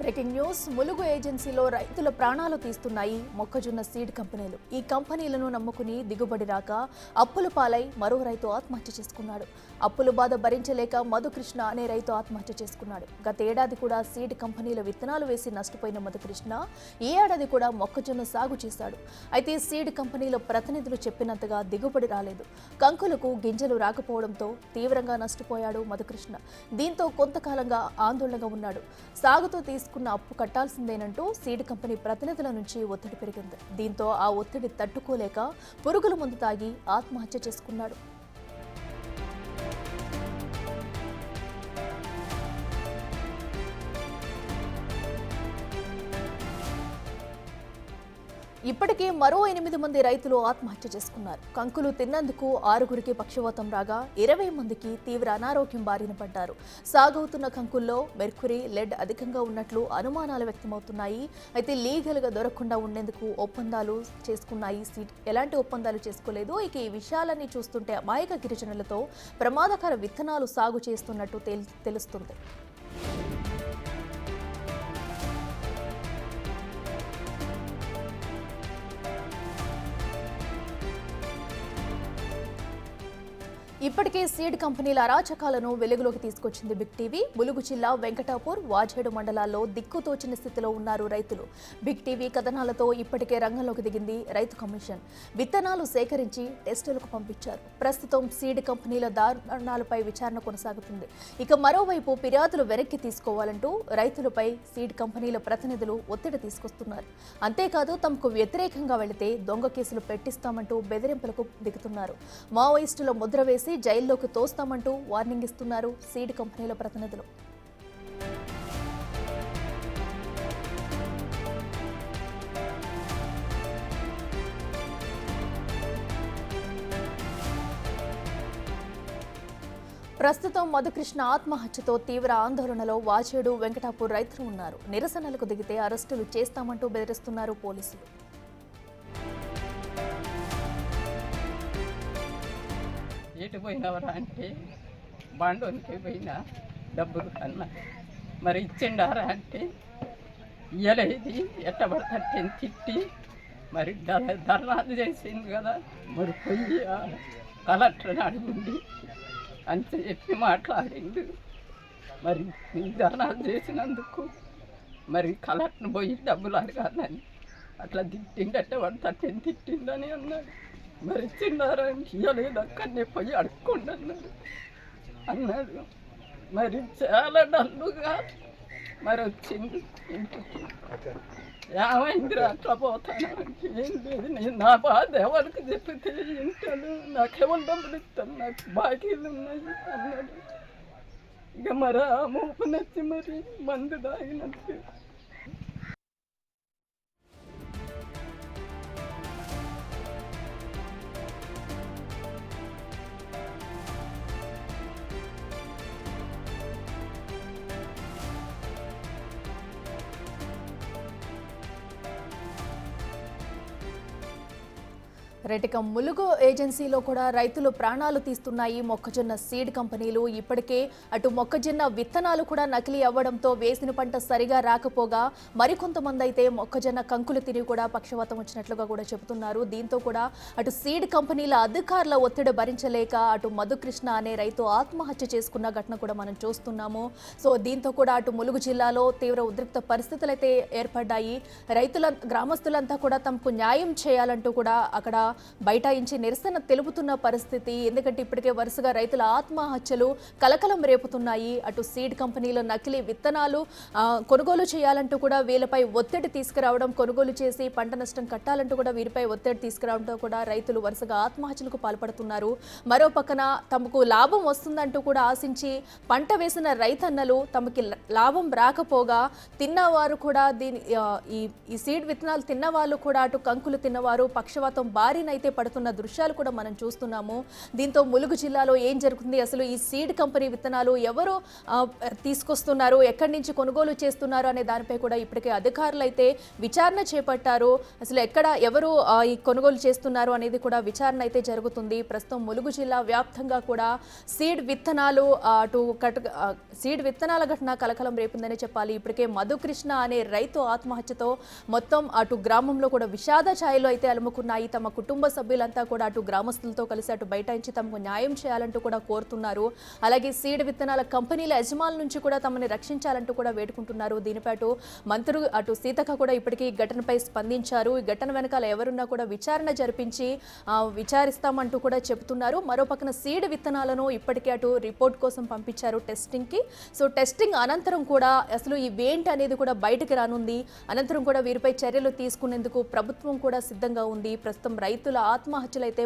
Breaking news. Mulugu ఏజెన్సీలో రైతుల ప్రాణాలు తీస్తున్నాయి మొక్కజొన్న సీడ్ కంపెనీలు. ఈ కంపెనీలను నమ్ముకుని దిగుబడి రాక అప్పుల పాలై మరో రైతు ఆత్మహత్య చేసుకున్నాడు. అప్పుల బాధ భరించలేక మధుకృష్ణ అనే రైతు ఆత్మహత్య చేసుకున్నాడు. గత ఏడాది కూడా సీడ్ కంపెనీల విత్తనాలు వేసి నష్టపోయిన మధుకృష్ణ ఈ ఏడాది కూడా మొక్కజొన్న సాగు చేశాడు. అయితే సీడ్ కంపెనీల ప్రతినిధులు చెప్పినంతగా దిగుబడి రాలేదు. కంకులకు గింజలు రాకపోవడంతో తీవ్రంగా నష్టపోయాడు మధుకృష్ణ. దీంతో కొంతకాలంగా ఆందోళనగా ఉన్నాడు. సాగుతో తీసుకున్న అప్పు కట్టాల్సిందేనంటూ సీడ్ కంపెనీ ప్రతినిధుల నుంచి ఒత్తిడి పెరిగింది. దీంతో ఆ ఒత్తిడి తట్టుకోలేక పురుగుల మందు తాగి ఆత్మహత్య చేసుకున్నాడు. ఇప్పటికే మరో 8 మంది రైతులు ఆత్మహత్య చేసుకున్నారు. కంకులు తిన్నందుకు 6గురికి పక్షవాతం రాగా 20 మందికి తీవ్ర అనారోగ్యం బారిన పడ్డారు. సాగవుతున్న కంకుల్లో మెర్క్యూరీ, లెడ్ అధికంగా ఉన్నట్లు అనుమానాలు వ్యక్తమవుతున్నాయి. అయితే లీగల్గా దొరకకుండా ఉండేందుకు ఒప్పందాలు చేసుకున్నాయి సీడ్. ఎలాంటి ఒప్పందాలు చేసుకోలేదు. ఇక ఈ విషయాలన్నీ చూస్తుంటే అమాయక గిరిజనులతో ప్రమాదకర విత్తనాలు సాగు చేస్తున్నట్టు తెలుస్తుంది. ఇప్పటికే సీడ్ కంపెనీల అరాచకాలను వెలుగులోకి తీసుకొచ్చింది బిగ్ టీవీ. ములుగు జిల్లా వెంకటాపూర్, వాజేడు మండలాల్లో దిక్కుతోచిన స్థితిలో ఉన్నారు రైతులు. బిగ్ టీవీ కథనాలతో ఇప్పటికే రంగంలోకి దిగింది రైతు కమిషన్. విత్తనాలు సేకరించి టెస్టులకు పంపించారు. ప్రస్తుతం సీడ్ కంపెనీల దారుణాలపై విచారణ కొనసాగుతుంది. ఇక మరోవైపు ఫిర్యాదులు వెనక్కి తీసుకోవాలంటూ రైతులపై సీడ్ కంపెనీల ప్రతినిధులు ఒత్తిడి తీసుకొస్తున్నారు. అంతేకాదు తమకు వ్యతిరేకంగా వెళితే దొంగ కేసులు పెట్టిస్తామంటూ బెదిరింపులకు దిగుతున్నారు. మావోయిస్టుల ముద్ర వేసి జైల్లోకి తోస్తామంటూ వార్నింగ్ ఇస్తున్నారు సీడ్ కంపెనీల ప్రతినిధులు. ప్రస్తుతం మధుకృష్ణ ఆత్మహత్యతో తీవ్ర ఆందోళనలో వాచేడు, వెంకటాపూర్ రైతులు ఉన్నారు. నిరసనలకు దిగితే అరెస్టులు చేస్తామంటూ బెదిరిస్తున్నారు పోలీసులు. ఎటు పోయినవరా అంటే బండోనికి పోయినా డబ్బులు కన్నా మరి ఇచ్చిండారా అంటే ఇయ్యలేదు. ఎట్టబడతంటే తిట్టి మరి ధర్నాలు చేసింది కదా. మరి పోయి కలెక్టర్ని అడిగింది అని చెప్పి మాట్లాడిండు. మరి ధర్నాలు చేసినందుకు మరి కలెక్టర్ని పోయి డబ్బులు అడగాలని అట్లా తిట్టిండట్టే పడతంటే తిట్టిందని అన్నాడు. మరి చిన్నారని ఇయ్యలేదు, అక్కడనే పోయి అడుక్కోండి అన్నాడు. మరి చాలా డల్లుగా మరి వచ్చింది ఇంటికి. ఏమైందిరా అట్లా పోతాను అంటే ఏం లేదు, నేను నా బాధ ఎవరికి చెప్పితే ఇంటాను, నాకెవరు డబ్బులు ఇస్తాను, నాకు బాకీలు ఉన్నాయి అన్నాడు. ఇక మరి ఆ మూపు నచ్చి మరి మందు తాగినట్టు. రేటిక ములుగు ఏజెన్సీలో కూడా రైతులు ప్రాణాలు తీస్తున్నాయి మొక్కజొన్న సీడ్ కంపెనీలు. ఇప్పటికే అటు మొక్కజొన్న విత్తనాలు కూడా నకిలీ అవ్వడంతో వేసిన పంట సరిగా రాకపోగా మరికొంతమంది అయితే మొక్కజొన్న కంకులు తిని కూడా పక్షవాతం వచ్చినట్లుగా కూడా చెబుతున్నారు. దీంతో కూడా అటు సీడ్ కంపెనీల అధికారుల ఒత్తిడి భరించలేక అటు మధుకృష్ణ అనే రైతు ఆత్మహత్య చేసుకున్న ఘటన కూడా మనం చూస్తున్నాము. సో దీంతో కూడా అటు ములుగు జిల్లాలో తీవ్ర ఉద్రిక్త పరిస్థితులు అయితే ఏర్పడ్డాయి. గ్రామస్తులంతా కూడా తమకు న్యాయం చేయాలంటూ కూడా అక్కడ బైఠాయించి నిరసన తెలుపుతున్న పరిస్థితి. ఎందుకంటే ఇప్పటికే వరుసగా రైతుల ఆత్మహత్యలు కలకలం రేపుతున్నాయి. అటు సీడ్ కంపెనీల నకిలీ విత్తనాలు కొనుగోలు చేయాలంటూ కూడా వీళ్ళపై ఒత్తిడి తీసుకురావడం, కొనుగోలు చేసి పంట నష్టం కట్టాలంటూ కూడా వీరిపై ఒత్తిడి తీసుకురావడంతో కూడా రైతులు వరుసగా ఆత్మహత్యలకు పాల్పడుతున్నారు. మరో పక్కన తమకు లాభం వస్తుందంటూ కూడా ఆశించి పంట వేసిన రైతన్నలు తమకి లాభం రాకపోగా తిన్నవారు కూడా ఈ సీడ్ విత్తనాలు తిన్నవాళ్ళు కూడా అటు కంకులు తిన్నవారు పక్షవాతం బారిన బారిన అయితే పడుతున్న దృశ్యాలు కూడా మనం చూస్తున్నాము. దీంతో ములుగు జిల్లాలో ఏం జరుగుతుంది, అసలు ఈ సీడ్ కంపెనీ విత్తనాలు ఎవరు తీసుకొస్తున్నారు, ఎక్కడి నుంచి కొనుగోలు చేస్తున్నారు అనే దానిపై కూడా ఇప్పటికే అధికారులు అయితే విచారణ చేపట్టారు. అసలు ఎవరు ఈ కొనుగోలు చేస్తున్నారు అనేది కూడా విచారణ అయితే జరుగుతుంది. ప్రస్తుతం ములుగు జిల్లా వ్యాప్తంగా కూడా సీడ్ విత్తనాలు సీడ్ విత్తనాల ఘటన కలకలం రేపుందని చెప్పాలి. ఇప్పటికే మధుకృష్ణ అనే రైతు ఆత్మహత్యతో మొత్తం అటు గ్రామంలో కూడా విషాద ఛాయలు అయితే అలుముకున్నాయి. తమ కుటుంబ సభ్యులంతా కూడా అటు గ్రామస్తులతో కలిసి అటు బైఠాయించి తమకు న్యాయం చేయాలంటూ కూడా కోరుతున్నారు. అలాగే సీడ్ విత్తనాల కంపెనీల యజమానుల నుంచి కూడా తమని రక్షించాలంటూ కూడా వేడుకుంటున్నారు. దీనిపై మంత్రి సీతక్క కూడా ఇప్పటికీ ఘటనపై స్పందించారు. ఈ ఘటన వెనకాల ఎవరున్నా కూడా విచారణ జరిపించి విచారిస్తామంటూ కూడా చెబుతున్నారు. మరోపక్కన సీడ్ విత్తనాలను ఇప్పటికే అటు రిపోర్ట్ కోసం పంపించారు టెస్టింగ్కి. సో టెస్టింగ్ అనంతరం కూడా అసలు ఇవేంటి అనేది కూడా బయటకు రానుంది. అనంతరం కూడా వీరిపై చర్యలు తీసుకునేందుకు ప్రభుత్వం కూడా సిద్ధంగా ఉంది. ప్రస్తుతం రైతుల ఆత్మహత్యలైతే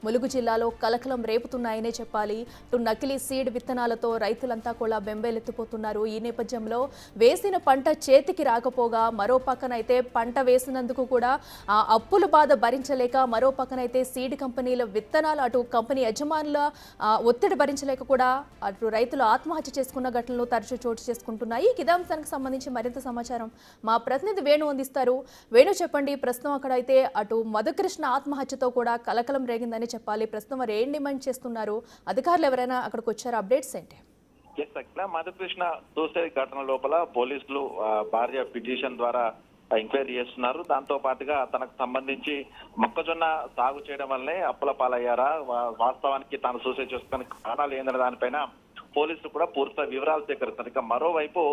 ములుగు జిల్లాలో కలకలం రేపుతున్నాయనే చెప్పాలి. ఇటు నకిలీ సీడ్ విత్తనాలతో రైతులంతా కూడా బెంబేలెత్తిపోతున్నారు. ఈ నేపథ్యంలో వేసిన పంట చేతికి రాకపోగా మరో పక్కనైతే పంట వేసినందుకు కూడా అప్పుల బాధ భరించలేక మరో పక్కనైతే సీడ్ కంపెనీల విత్తనాలు అటు కంపెనీ యజమానుల ఒత్తిడి భరించలేక కూడా అటు రైతులు ఆత్మహత్య చేసుకున్న ఘటనలు తరచూ చోటు చేసుకుంటున్నాయి. ఇదే అంశానికి సంబంధించి మరింత సమాచారం మా ప్రతినిధి వేణు అందిస్తారు. వేణు, చెప్పండి, ప్రస్తుతం అక్కడైతే అటు మధుకృష్ణ ఆత్మహత్యతో కూడా కలకలం రేగిందని చెప్పాలి. ప్రస్తుతం మరి ఏం డిమాండ్ చేస్తున్నారు, అధికారులు ఎవరైనా అక్కడికి వచ్చారు, అప్డేట్స్ ఏంటి? మధుకృష్ణ సూసైడ్ ఘటన లోపల పోలీసులు భార్య పిటిషన్ ద్వారా ఎంక్వైరీ చేస్తున్నారు. దాంతో పాటుగా తనకు సంబంధించి మొక్కజొన్న సాగు చేయడం వల్లే అప్పుల పాలయ్యారా, వాస్తవానికి తాను సూసైడ్ చేసుకోవడానికి కారణాలు ఏందనే దానిపైన పోలీసులు కూడా పూర్తి వివరాలు సేకరిస్తారు. ఇక మరోవైపు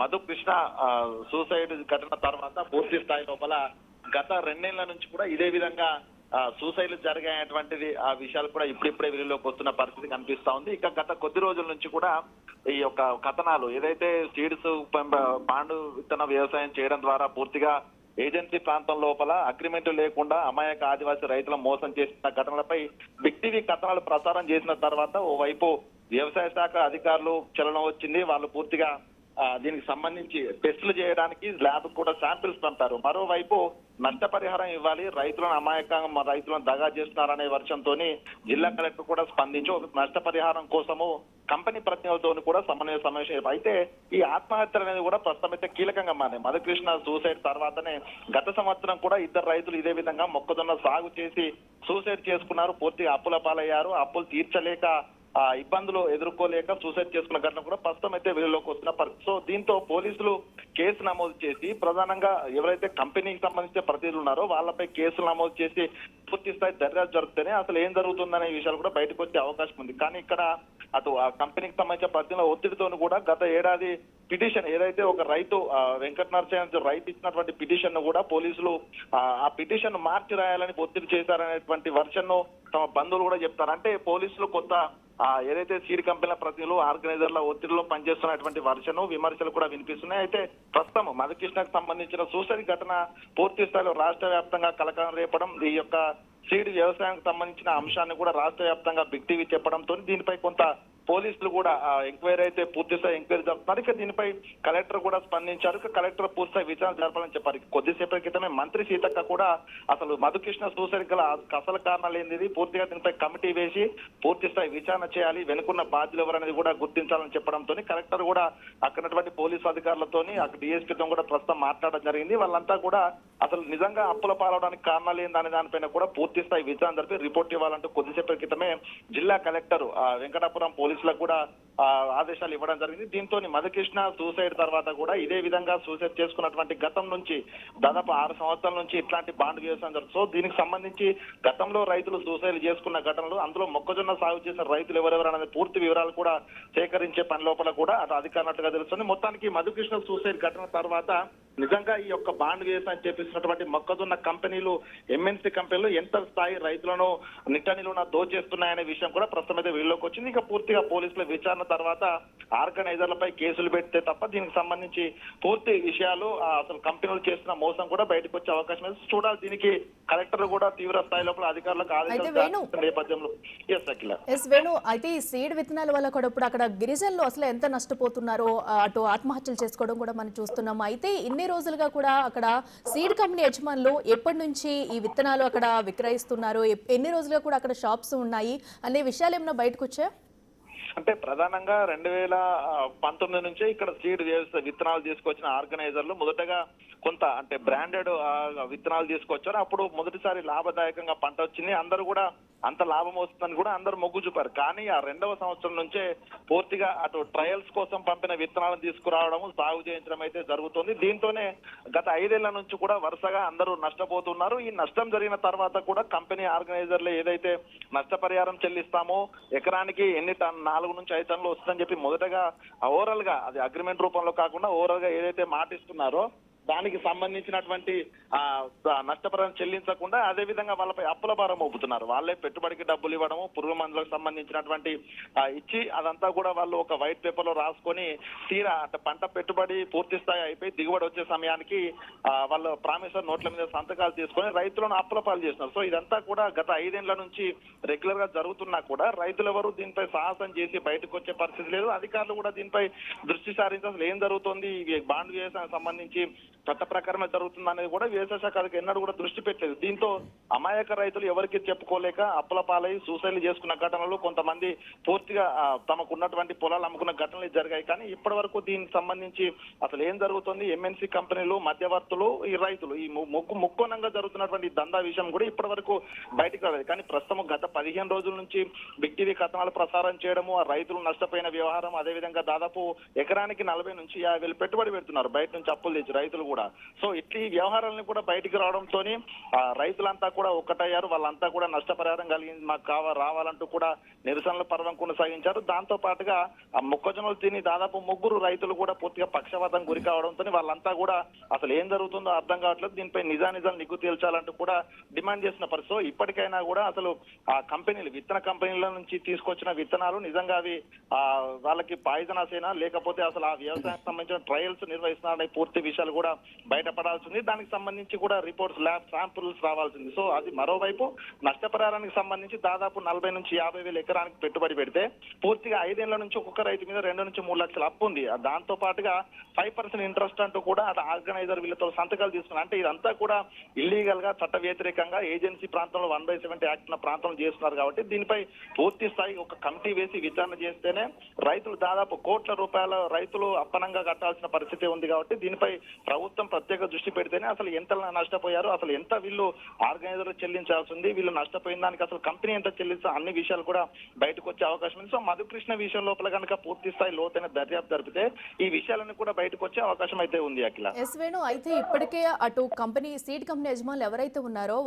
మధుకృష్ణ సూసైడ్ ఘటన తర్వాత పూర్తి స్థాయి లోపల గత 2 నెలల నుంచి కూడా ఇదే విధంగా సూసైడ్లు జరిగాయటువంటిది ఆ విషయాలు కూడా ఇప్పుడిప్పుడే వెలుగులోకి వస్తున్న పరిస్థితి కనిపిస్తా ఉంది. ఇక గత కొద్ది రోజుల నుంచి కూడా ఈ యొక్క కథనాలు ఏదైతే సీడ్స్ పాండు విత్తన వ్యవసాయం చేయడం ద్వారా పూర్తిగా ఏజెన్సీ ప్రాంతం లోపల అగ్రిమెంట్ లేకుండా అమాయక ఆదివాసీ రైతులను మోసం చేసిన ఘటనలపై బిగ్ టీవీ కథనాలు ప్రసారం చేసిన తర్వాత ఓవైపు వ్యవసాయ శాఖ అధికారులు చలనం వచ్చింది. వాళ్ళు పూర్తిగా దీనికి సంబంధించి టెస్టులు చేయడానికి ల్యాబ్ కూడా శాంపిల్స్ పంపారు. మరోవైపు నష్టపరిహారం ఇవ్వాలి, రైతులను అమాయకంగా రైతులను దగా చేస్తున్నారనే వర్షంతో జిల్లా కలెక్టర్ కూడా స్పందించి నష్టపరిహారం కోసము కంపెనీ ప్రతినిధులతో కూడా సమన్వయ సమావేశం. అయితే ఈ ఆత్మహత్యలు అనేది కూడా ప్రస్తుతం అయితే కీలకంగా మారాయి. మధుకృష్ణ సూసైడ్ తర్వాతనే గత సంవత్సరం కూడా 2 రైతులు ఇదే విధంగా మొక్కజొన్న సాగు చేసి సూసైడ్ చేసుకున్నారు. పూర్తిగా అప్పుల పాలయ్యారు. అప్పులు తీర్చలేక ఇబ్బందులు ఎదుర్కోలేక సూసైడ్ చేసుకున్న ఘటన కూడా ప్రస్తుతం అయితే వెలుగులోకి వస్తున్న పరిస్థితి. సో దీంతో పోలీసులు కేసు నమోదు చేసి ప్రధానంగా ఎవరైతే కంపెనీకి సంబంధించిన ప్రతినిధులు ఉన్నారో వాళ్ళపై కేసులు నమోదు చేసి పూర్తి స్థాయి దర్యాప్తు జరిగితేనే అసలు ఏం జరుగుతుందనే విషయాలు కూడా బయటకు వచ్చే అవకాశం ఉంది. కానీ ఇక్కడ అటు ఆ కంపెనీకి సంబంధించిన ప్రతినిధుల ఒత్తిడితో కూడా గత ఏడాది పిటిషన్ ఏదైతే ఒక రైతు వెంకట నరసింహ రైతు ఇచ్చినటువంటి పిటిషన్ ను కూడా పోలీసులు ఆ పిటిషన్ మార్చి రాయాలని ఒత్తిడి చేశారనేటువంటి వర్షన్ ను తమ బంధువులు కూడా చెప్తారు. అంటే పోలీసులు కొత్త ఏదైతే సీడ్ కంపెనీల ప్రతినిధులు ఆర్గనైజర్ల ఒత్తిడిలో పనిచేస్తున్నటువంటి వర్షను విమర్శలు కూడా వినిపిస్తున్నాయి. అయితే ప్రస్తుతం మధుకృష్ణకు సంబంధించిన సూసైడ్ ఘటన పూర్తి స్థాయిలో రాష్ట్ర వ్యాప్తంగా కలకలం రేపడం, ఈ యొక్క సీడ్ వ్యవసాయానికి సంబంధించిన అంశాన్ని కూడా రాష్ట్ర వ్యాప్తంగా బిగ్ టీవీ చెప్పడంతో దీనిపై కొంత పోలీసులు కూడా ఎంక్వైరీ అయితే పూర్తి స్థాయి ఎంక్వైరీ జరుపుతున్నారు. ఇక దీనిపై కలెక్టర్ కూడా స్పందించారు. ఇక కలెక్టర్ పూర్తి స్థాయి విచారణ జరపాలని చెప్పారు. కొద్దిసేపటి క్రితమే మంత్రి సీతక్క కూడా అసలు మధుకృష్ణ సూసైడ్ గల అసలు కారణాలు ఏంది, పూర్తిగా దీనిపై కమిటీ వేసి పూర్తి స్థాయి విచారణ చేయాలి, వెనుకున్న బాధ్యులు ఎవరనేది కూడా గుర్తించాలని చెప్పడంతో కలెక్టర్ కూడా అక్కడటువంటి పోలీసు అధికారులతోని అక్కడ డిఎస్పీతో కూడా ప్రస్తుతం మాట్లాడడం జరిగింది. వాళ్ళంతా కూడా అసలు నిజంగా అప్పుల పాలవడానికి కారణాలు ఏందనే దానిపైన కూడా పూర్తి స్థాయి విచారణ జరిపి రిపోర్ట్ ఇవ్వాలంటూ కొద్దిసేపటి క్రితమే జిల్లా కలెక్టర్ వెంకటాపురం పోలీసులకు కూడా ఆదేశాలు ఇవ్వడం జరిగింది. దీంతో మధుకృష్ణ సూసైడ్ తర్వాత కూడా ఇదే విధంగా సూసైడ్ చేసుకున్నటువంటి గతం నుంచి దాదాపు 6 సంవత్సరాల నుంచి ఇట్లాంటి బాండ్ వ్యవసాయం జరుగుతుంది. సో దీనికి సంబంధించి గతంలో రైతులు సూసైడ్ చేసుకున్న ఘటనలు, అందులో మొక్కజొన్న సాగు చేసిన రైతులు ఎవరెవరు అనేది పూర్తి వివరాలు కూడా సేకరించే పని లోపల కూడా అటు అధికారులుగా తెలుస్తుంది. మొత్తానికి మధుకృష్ణ సూసైడ్ ఘటన తర్వాత నిజంగా ఈ యొక్క బాండ్ వ్యవసాయం చేపిస్తున్నటువంటి మొక్కజొన్న కంపెనీలు, ఎంఎన్సీ కంపెనీలు ఎంత స్థాయి రైతులను నిట్టనిలున దోచేస్తున్నాయనే విషయం కూడా ప్రస్తుతం అయితే వీళ్ళలోకి వచ్చింది. ఇక పూర్తిగా పోలీసుల విచారణ తెలుసుకున్న తర్వాత ఆర్గనైజర్లపై కేసులు పెడితే తప్ప దీనికి సంబంధించి పూర్తి విషయాలు అసలు కంపెనీలు చేస్తున్న మోసం కూడా బయటకు వచ్చే అవకాశం ఉంది. చూడాలి. దీనికి కలెక్టర్ కూడా తీవ్ర స్థాయి లోపల అధికారులకు ఆదేశాలు నేపథ్యంలో వేణు అయితే ఈ సీడ్ విత్తనాల వల్ల కూడా ఇప్పుడు అక్కడ గిరిజనులు అసలు ఎంత నష్టపోతున్నారో అటు ఆత్మహత్యలు చేసుకోవడం కూడా మనం చూస్తున్నాము. అయితే ఇన్ని రోజులుగా కూడా అక్కడ సీడ్ కంపెనీ యజమానులు ఎప్పటి నుంచి ఈ విత్తనాలు అక్కడ విక్రయిస్తున్నారు, ఎన్ని రోజులుగా కూడా అక్కడ షాప్స్ ఉన్నాయి అనే విషయాలు ఏమైనా బయటకు వచ్చా? అంటే ప్రధానంగా 2019 నుంచే ఇక్కడ సీడ్ విత్తనాలు తీసుకొచ్చిన ఆర్గనైజర్లు మొదటగా కొంత అంటే బ్రాండెడ్ విత్తనాలు తీసుకొచ్చారు. అప్పుడు మొదటిసారి లాభదాయకంగా పంట వచ్చింది. అందరూ కూడా అంత లాభం వస్తుందని కూడా అందరూ మొగ్గు చూపారు. కానీ ఆ 2వ సంవత్సరం నుంచే పూర్తిగా అటు ట్రయల్స్ కోసం పంపిన విత్తనాలను తీసుకురావడం, సాగు చేయించడం అయితే జరుగుతుంది. దీంతోనే గత 5 ఏళ్ల నుంచి కూడా వరుసగా అందరూ నష్టపోతున్నారు. ఈ నష్టం జరిగిన తర్వాత కూడా కంపెనీ ఆర్గనైజర్లు ఏదైతే నష్టపరిహారం చెల్లిస్తామో ఎకరానికి ఎన్ని 4 నుంచి 5 టన్నులు వస్తుందని చెప్పి మొదటగా ఓవరాల్ గా అది అగ్రిమెంట్ రూపంలో కాకుండా ఓవరాల్ గా ఏదైతే మాటిస్తున్నారో దానికి సంబంధించినటువంటి నష్టపరిహారం చెల్లించకుండా అదే విధంగా వాళ్ళపై అప్పుల భారం మోపుతున్నారు. వాళ్ళే పెట్టుబడికి డబ్బులు ఇవ్వడము, పురుగు మందులకు సంబంధించినటువంటి ఇచ్చి అదంతా కూడా వాళ్ళు ఒక వైట్ పేపర్ లో రాసుకొని తీరా అంటే పంట పెట్టుబడి పూర్తి స్థాయి అయిపోయి దిగుబడి వచ్చే సమయానికి వాళ్ళు ప్రామిసర్ నోట్ల మీద సంతకాలు తీసుకొని రైతులను అప్పుల పాలు చేస్తున్నారు. సో ఇదంతా కూడా గత 5 ఏళ్ల నుంచి రెగ్యులర్ గా జరుగుతున్నా కూడా రైతులు ఎవరు దీనిపై సాహసం చేసి బయటకు వచ్చే పరిస్థితి లేదు. అధికారులు కూడా దీనిపై దృష్టి సారించి అసలు ఏం జరుగుతుంది, బాండ్ వ్యవసాయం సంబంధించి చట్ట ప్రకారమే జరుగుతుంది అనేది కూడా వ్యవసాయ శాఖ ఎన్నడూ కూడా దృష్టి పెట్టలేదు. దీంతో అమాయక రైతులు ఎవరికి చెప్పుకోలేక అప్పుల పాలై సూసైడ్లు చేసుకున్న ఘటనలు, కొంతమంది పూర్తిగా తమకు ఉన్నటువంటి పొలాలు అమ్ముకున్న ఘటనలు జరిగాయి. కానీ ఇప్పటి వరకు దీనికి సంబంధించి అసలు ఏం జరుగుతుంది, ఎంఎన్సీ కంపెనీలు, మధ్యవర్తులు, ఈ రైతులు ఈ ముక్కోణంగా జరుగుతున్నటువంటి దందా విషయం కూడా ఇప్పటి వరకు బయటకు రాలేదు. కానీ ప్రస్తుతం గత 15 రోజుల నుంచి బిగ్ టీవీ కథనాలు ప్రసారం చేయడము, ఆ రైతులు నష్టపోయిన వ్యవహారం, అదేవిధంగా దాదాపు ఎకరానికి 40 నుంచి 50,000 పెట్టుబడి పెడుతున్నారు బయట నుంచి అప్పులు తెచ్చి రైతులు కూడా. సో ఇట్లా ఈ వ్యవహారాలను కూడా బయటికి రావడంతో రైతులంతా కూడా ఒక్కటయ్యారు. వాళ్ళంతా కూడా నష్టపరిహారం కలిగింది మాకు రావాలంటూ కూడా నిరసనల పర్వం కొనసాగించారు. దాంతో పాటుగా ఆ మొక్కజొన్నలు తిని దాదాపు 3 రైతులు కూడా పూర్తిగా పక్షవాతం గురి కావడంతో వాళ్ళంతా కూడా అసలు ఏం జరుగుతుందో అర్థం కావట్లేదు, దీనిపై నిజానిజాలు నిగ్గు తేల్చాలంటూ కూడా డిమాండ్ చేసిన పరిస్థితి. ఇప్పటికైనా కూడా అసలు ఆ కంపెనీలు, విత్తన కంపెనీల నుంచి తీసుకొచ్చిన విత్తనాలు నిజంగా అవి వాళ్ళకి పాయిజనస్ అయినా లేకపోతే అసలు ఆ వ్యవసాయానికి సంబంధించిన ట్రయల్స్ నిర్వహిస్తున్నారనే పూర్తి విషయాలు కూడా బయటపడాల్సింది. దానికి సంబంధించి కూడా రిపోర్ట్స్, ల్యాబ్ శాంపుల్స్ రావాల్సింది. సో అది మరోవైపు నష్టపరిహారానికి సంబంధించి దాదాపు 40 నుంచి 50,000 ఎకరానికి పెట్టుబడి పెడితే పూర్తిగా 5 ఏళ్ల నుంచి ఒక్కొక్క రైతు మీద 2 నుంచి 3 లక్షల అప్పు ఉంది. దాంతో పాటుగా 5% ఇంట్రెస్ట్ అంటూ కూడా అటు ఆర్గనైజర్ వీళ్ళతో సంతకాలు తీసుకున్నారు. అంటే ఇదంతా కూడా ఇల్లీగల్ గా, చట్ట వ్యతిరేకంగా ఏజెన్సీ ప్రాంతంలో 1/70 యాక్ట్ ఉన్న ప్రాంతంలో చేస్తున్నారు. కాబట్టి దీనిపై పూర్తి స్థాయి ఒక కమిటీ వేసి విచారణ చేస్తేనే రైతులు దాదాపు కోట్ల రూపాయల రైతులు అప్పనంగా కట్టాల్సిన పరిస్థితి ఉంది. కాబట్టి దీనిపై ప్రభుత్వం ప్రత్యేక దృష్టి పెడితేనే అసలు ఎంత నష్టపోయారు, అసలు ఎంత వీళ్ళు ఆర్గనైజర్లు చెల్లించాల్సి ఉంది, వీళ్ళు నష్టపోయిన దానికి అసలు కంపెనీ ఎంత చెల్లించాలి, అన్ని విషయాలు కూడా బయటకు వచ్చే అవకాశం ఉంది. సో మధుకృష్ణ విషయం లోపల కనుక పూర్తి స్థాయి లోతైన దర్యాప్తు జరిపితే ఈ విషయాలన్నీ కూడా బయటకు వచ్చే అవకాశం అయితే ఉంది. అఖిల వేణు, అయితే ఇప్పటికే అటు కంపెనీ సీడ్ కంపెనీ యజమానులు ఎవరైతే ఉన్నారో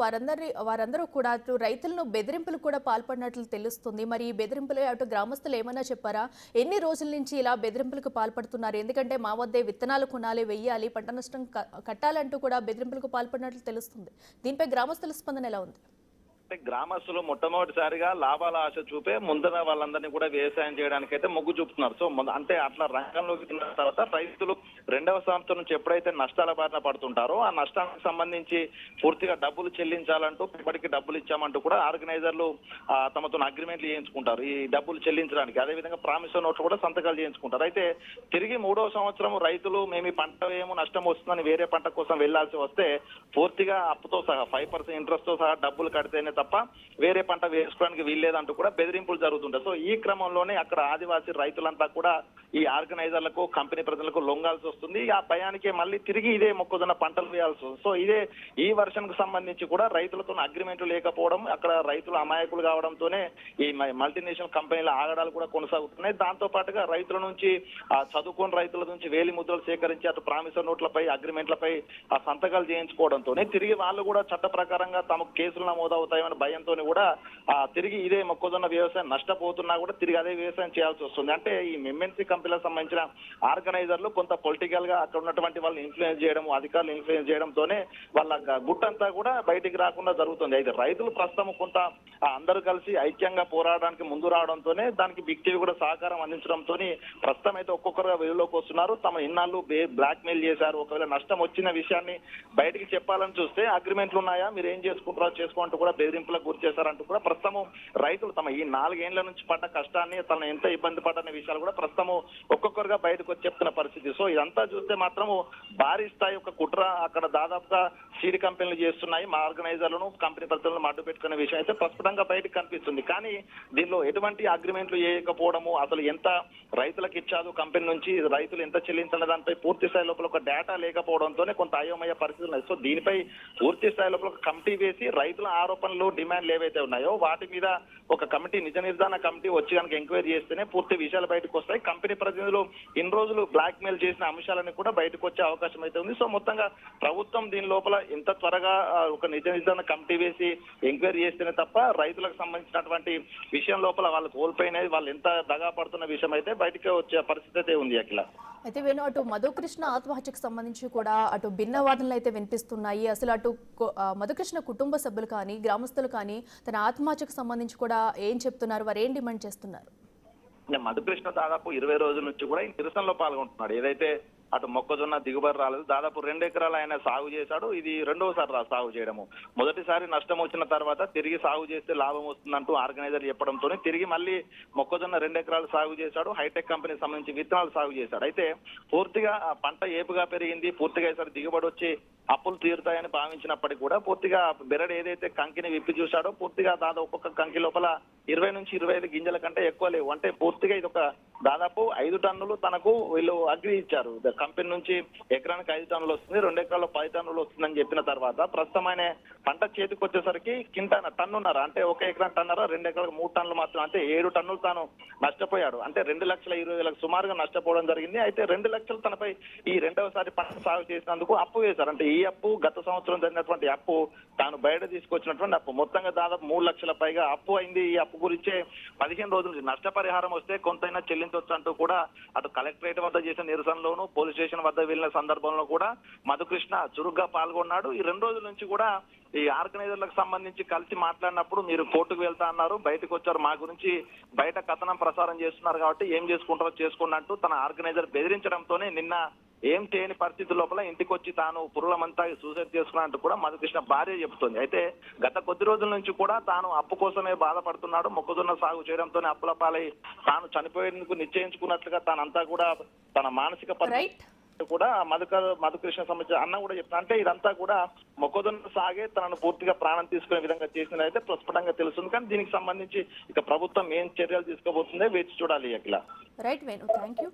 వారందరూ కూడా అటు రైతులను బెదిరింపులు కూడా పాల్పడినట్లు తెలుస్తుంది. మరి ఈ బెదిరింపులు అటు గ్రామస్తులు ఏమైనా చెప్పారా? ఎన్ని రోజుల నుంచి ఇలా బెదిరింపులకు పాల్పడుతున్నారు? ఎందుకంటే మా వద్దే విత్తనాలు కొనాలి, వెయ్యాలి, పంట నష్టం కట్టాలంటూ కూడా బెదిరింపులకు పాల్పడినట్లు తెలుస్తుంది. దీనిపై గ్రామస్తుల స్పందన ఎలా ఉంది? అంటే గ్రామస్తులు మొట్టమొదటిసారిగా లాభాల ఆశ చూపే ముందర వాళ్ళందరినీ కూడా వ్యవసాయం చేయడానికి అయితే మొగ్గు చూపుతున్నారు. సో అంటే అట్లా రంగంలోకి తిన్న తర్వాత రైతులు 2వ సంవత్సరం నుంచి ఎప్పుడైతే నష్టాల బారిన పడుతుంటారో ఆ నష్టానికి సంబంధించి పూర్తిగా డబ్బులు చెల్లించాలంటూ, పెట్టుబడికి డబ్బులు ఇచ్చామంటూ కూడా ఆర్గనైజర్లు తమతో అగ్రిమెంట్లు చేయించుకుంటారు ఈ డబ్బులు చెల్లించడానికి. అదేవిధంగా ప్రామిసర్ నోట్లు కూడా సంతకాలు చేయించుకుంటారు. అయితే తిరిగి 3వ సంవత్సరం రైతులు మేము ఈ పంట ఏమో నష్టం వస్తుందని వేరే పంట కోసం వెళ్లాల్సి వస్తే పూర్తిగా అప్పుతో సహా 5% ఇంట్రెస్ట్ తో సహా డబ్బులు కడితేనే తప్ప వేరే పంట వేసుకోవడానికి వీల్లేదంటూ కూడా బెదిరింపులు జరుగుతుంటాయి. సో ఈ క్రమంలోనే అక్కడ ఆదివాసీ రైతులంతా కూడా ఈ ఆర్గనైజర్లకు, కంపెనీ ప్రజలకు లొంగాల్సి వస్తుంది. ఆ భయానికే మళ్ళీ తిరిగి ఇదే మొక్కజొన్న పంటలు వేయాల్సి వస్తుంది. సో ఈ వర్షన్కు సంబంధించి కూడా రైతులతో అగ్రిమెంట్లు లేకపోవడం, అక్కడ రైతులు అమాయకులు కావడంతోనే ఈ మల్టీనేషనల్ కంపెనీల ఆగడాలు కూడా కొనసాగుతున్నాయి. దాంతో పాటుగా రైతుల నుంచి చదువుకున్న రైతుల నుంచి వేలి ముద్రలు సేకరించి అటు ప్రామిసర్ నోట్లపై, అగ్రిమెంట్లపై సంతకాలు చేయించుకోవడంతోనే తిరిగి వాళ్ళు కూడా చట్ట ప్రకారంగా తమకు కేసులు నమోదవుతాయి చేస్తారేమన్న భయంతో కూడా తిరిగి ఇదే మొక్కజొన్న వ్యవసాయం నష్టపోతున్నా కూడా తిరిగి అదే వ్యవసాయం చేయాల్సి వస్తుంది. అంటే ఈ ఎంఎన్సీ కంపెనీలకు సంబంధించిన ఆర్గనైజర్లు కొంత పొలిటికల్ గా అక్కడ ఉన్నటువంటి వాళ్ళని ఇన్ఫ్లుయెన్స్ చేయడం, అధికారులు ఇన్ఫ్లుయెన్స్ చేయడంతోనే వాళ్ళ గుట్టంతా కూడా బయటికి రాకుండా జరుగుతుంది. అయితే రైతులు ప్రస్తుతం కొంత అందరూ కలిసి ఐక్యంగా పోరాడడానికి ముందు రావడంతోనే దానికి బిగ్ టీవీ కూడా సహకారం అందించడంతో ప్రస్తుతం అయితే ఒక్కొక్కరుగా వెలుగులోకి వస్తున్నారు. తమ ఇన్నాళ్ళు బ్లాక్ మెయిల్ చేశారు, ఒకవేళ నష్టం వచ్చిన విషయాన్ని బయటికి చెప్పాలని చూస్తే అగ్రిమెంట్లు ఉన్నాయా, మీరు ఏం చేసుకుంటారో చేసుకుంటూ కూడా బెదిరింపులకు గురి చేశారంటూ కూడా ప్రస్తుతం రైతులు తమ ఈ 4 ఏళ్ల నుంచి పడ్డ కష్టాన్ని, తన ఎంత ఇబ్బంది పడ్డనే విషయాలు కూడా ప్రస్తుతం ఒక్కొక్కరుగా బయటకు వచ్చి చెప్తున్న పరిస్థితి. సో ఇదంతా చూస్తే మాత్రము భారీ స్థాయి ఒక కుట్ర అక్కడ దాదాపుగా సీడ్ కంపెనీలు చేస్తున్నాయి. మా ఆర్గనైజర్లను కంపెనీ ప్రతినిధులను అడ్డు పెట్టుకునే విషయం అయితే ప్రస్ఫుటంగా బయటకు కనిపిస్తుంది. కానీ దీనిలో ఎటువంటి అగ్రిమెంట్లు చేయకపోవడము, అసలు ఎంత రైతులకు ఇచ్చాదు కంపెనీ నుంచి, రైతులు ఎంత చెల్లించాలి దానిపై పూర్తి స్థాయి లోపల ఒక డేటా లేకపోవడంతోనే కొంత అయోమయ పరిస్థితులు ఉన్నాయి. సో దీనిపై పూర్తి స్థాయి లోపల ఒక కమిటీ వేసి రైతుల ఆరోపణలు, డిమాండ్లు ఏవైతే ఉన్నాయో వాటి మీద ఒక కమిటీ, నిజ నిర్ధారణ కమిటీ వచ్చి కనుక ఎంక్వైరీ చేస్తేనే పూర్తి విషయాలు బయటకు వస్తాయి. కంపెనీ ప్రతినిధులు ఇన్ని రోజులు బ్లాక్ మెయిల్ చేసిన అంశాలన్నీ కూడా బయటకు వచ్చే అవకాశం అయితే ఉంది. సో మొత్తంగా ప్రభుత్వం దీని లోపల ఎంత త్వరగా ఒక నిజ నిర్ధారణ కమిటీ వేసి ఎంక్వైరీ చేస్తేనే తప్ప రైతులకు సంబంధించినటువంటి విషయం లోపల వాళ్ళు కోల్పోయినది, వాళ్ళు ఎంత దగా పడుతున్న విషయం అయితే బయటకు వచ్చే పరిస్థితి అయితే ఉంది. అఖిల, అయితే వేణు, అటు మధుకృష్ణ ఆత్మహత్యకు సంబంధించి కూడా అటు భిన్న వాదనలు అయితే వినిపిస్తున్నాయి. అసలు అటు మధుకృష్ణ కుటుంబ సభ్యులు కానీ గ్రామస్తులు కానీ తన ఆత్మహత్యకు సంబంధించి కూడా ఏం చెప్తున్నారు, వారు ఏం డిమాండ్ చేస్తున్నారు? మధుకృష్ణ దాదాపు 20 రోజుల నుంచి కూడా ఈ నిరసనలో పాల్గొంటున్నాడు. ఏదైతే అటు మొక్కజొన్న దిగుబడి రాలేదు, దాదాపు 2 ఎకరాలు ఆయన సాగు చేశాడు. ఇది రెండవసారి సాగు చేయడము. మొదటిసారి నష్టం వచ్చిన తర్వాత తిరిగి సాగు చేస్తే లాభం వస్తుందంటూ ఆర్గనైజర్ చెప్పడంతో తిరిగి మళ్ళీ మొక్కజొన్న 2 ఎకరాలు సాగు చేశాడు. హైటెక్ కంపెనీకి సంబంధించి విత్తనాలు సాగు చేశాడు. అయితే పూర్తిగా పంట ఏపుగా పెరిగింది, పూర్తిగా ఈసారి దిగుబడి వచ్చి అప్పులు తీరుతాయని భావించినప్పటికీ కూడా పూర్తిగా బెరడు ఏదైతే కంకిని విప్పి చూశాడో పూర్తిగా దాదాపు ఒక్కొక్క కంకి లోపల 20 నుంచి 25 గింజల కంటే ఎక్కువ లేవు. అంటే పూర్తిగా ఇది ఒక దాదాపు 5 టన్నులు తనకు వీళ్ళు అగ్రి ఇచ్చారు. కంపెనీ నుంచి ఎకరానికి 5 టన్నులు వస్తుంది, 2 ఎకరాల్లో 10 టన్నులు వస్తుందని చెప్పిన తర్వాత ప్రస్తుతం ఆయన పంట చేతికి వచ్చేసరికి టన్నున్నర, అంటే 1 ఎకరా టన్నర, 2 ఎకరాలకు 3 టన్నులు మాత్రం, అంటే 7 టన్నులు తాను నష్టపోయాడు. అంటే 2,20,000 సుమారుగా నష్టపోవడం జరిగింది. అయితే 2 లక్షలు తనపై ఈ రెండవసారి పంట సాగు చేసినందుకు అప్పు వేశారు. అంటే ఈ అప్పు గత సంవత్సరం జరిగినటువంటి అప్పు, తాను బయట తీసుకొచ్చినటువంటి అప్పు, మొత్తంగా దాదాపు 3 లక్షల పైగా అప్పు అయింది. ఈ అప్పు గురించే 15 రోజుల నుంచి నష్టపరిహారం వస్తే కొంతైనా చెల్లించవచ్చు అంటూ కూడా అటు కలెక్టరేట్ వద్ద చేసిన నిరసనలోను, పోలీస్ స్టేషన్ వద్ద వెళ్లిన సందర్భంలో కూడా మధుకృష్ణ చురుగ్గా పాల్గొన్నాడు. ఈ 2 రోజుల నుంచి కూడా ఈ ఆర్గనైజర్లకు సంబంధించి కలిసి మాట్లాడినప్పుడు మీరు కోర్టుకు వెళ్తా అన్నారు, బయటకు వచ్చారు, మా గురించి బయట కథనం ప్రసారం చేస్తున్నారు కాబట్టి ఏం చేసుకుంటారో చేసుకోండి అంటూ తన ఆర్గనైజర్ బెదిరించడంతోనే నిన్న ఏం చేయని పరిస్థితి లోపల ఇంటికి వచ్చి తాను పురుగులమంతా సూసైడ్ చేసుకున్నట్టు కూడా మధుకృష్ణ భార్య చెబుతోంది. అయితే గత కొద్ది రోజుల నుంచి కూడా తాను అప్పు కోసమే బాధపడుతున్నాడు, మొక్కజొన్న సాగు చేయడంతోనే అప్పుల పాలై తాను చనిపోయేందుకు నిశ్చయించుకున్నట్లుగా తానంతా కూడా తన మానసిక కూడా మధుకృష్ణ సంబంధించిన అన్న కూడా చెప్తా. అంటే ఇదంతా కూడా మొక్కజొన్న సాగే తనను పూర్తిగా ప్రాణం తీసుకునే విధంగా చేసింది అయితే ప్రస్ఫుటంగా తెలుస్తుంది. కానీ దీనికి సంబంధించి ఇక ప్రభుత్వం ఏం చర్యలు తీసుకోబోతుందో వేచి చూడాలి. అఖిల, రైట్ వేణు, థ్యాంక్ యూ.